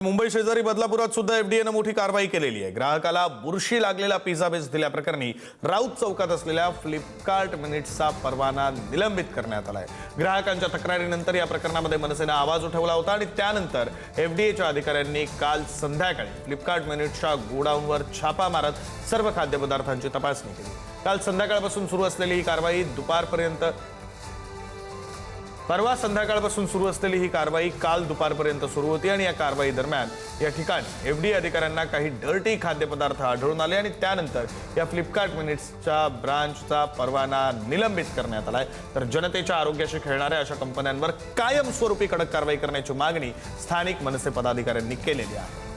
मुंबई शेजारी बदलापुरात सुद्धा एफडीएनं मोठी कारवाई केलेली आहे। ग्राहकाला बुरशी लागलेला पिझ्झा बेस दिल्याप्रकरणी राऊत चौकात असलेल्या फ्लिपकार्ट मिनिट्सचा परवाना निलंबित करण्यात आलाय। ग्राहकांच्या तक्रारीनंतर या प्रकरणामध्ये मनसेने आवाज उठवला होता आणि त्यानंतर एफडीएच्या अधिकाऱ्यांनी काल संध्याकाळी फ्लिपकार्ट मिनिट्सच्या गोडाऊनवर छापा मारत सर्व खाद्यपदार्थांची तपासणी केली। काल संध्याकाळपासून सुरू असलेली ही कारवाई परवा संध्याकाळपासून सुरू असलेली ही कारवाई काल दुपारपर्यंत सुरू होती आणि या कारवाई दरम्यान या ठिकाणी एफडीए अधिकाऱ्यांना काही डर्टी खाद्यपदार्थ आढळून आले आणि त्यानंतर या फ्लिपकार्ट मिनिट्सच्या ब्रांचचा परवाना निलंबित करण्यात आलाय। तर जनतेच्या आरोग्याशी खेळणाऱ्या अशा कंपन्यांवर कायमस्वरूपी कडक कारवाई करण्याची मागणी स्थानिक मनसे पदाधिकाऱ्यांनी केलेली आहे।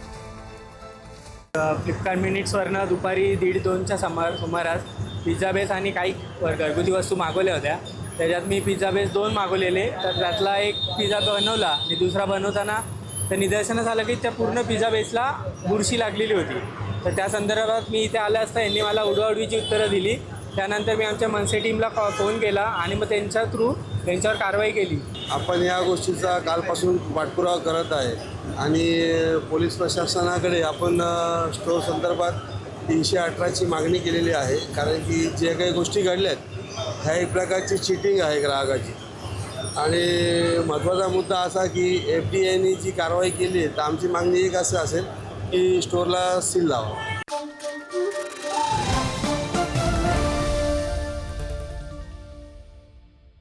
फ्लिपकार्ट मिनिट्सवरनं दुपारी 1:30-2च्या सुमारास पिझ्झा बेस आणि काही घरगुती वस्तू मागवल्या होत्या। त्याच्यात मी पिझ्झा बेस 2 मागवलेले, तर त्यातला एक पिझ्झा बनवला आणि दुसरा बनवताना तर निदर्शनास आलं की त्या पूर्ण पिझ्झा बेसला बुरशी लागलेली होती। तर त्या संदर्भात मी इथे आलं असता यांनी मला उडवाउडवीची उत्तरं दिली। त्यानंतर मी आमच्या मनसे टीमला फोन केला आणि मग त्यांच्या थ्रू त्यांच्यावर कारवाई केली। आपण या गोष्टीचा कालपासून पाठपुरावा करत आहे आणि पोलीस प्रशासनाकडे आपण स्टोअर संदर्भात 318ची मागणी केलेली आहे, कारण की जे काही गोष्टी घडल्या आहेत ह्या एक प्रकारची चिटिंग आहे ग्राहकाची। आणि महत्त्वाचा मुद्दा असा की एफडीएने जी कारवाई केली आहे तर आमची मागणी एक असं असेल की स्टोअरला सील लावा।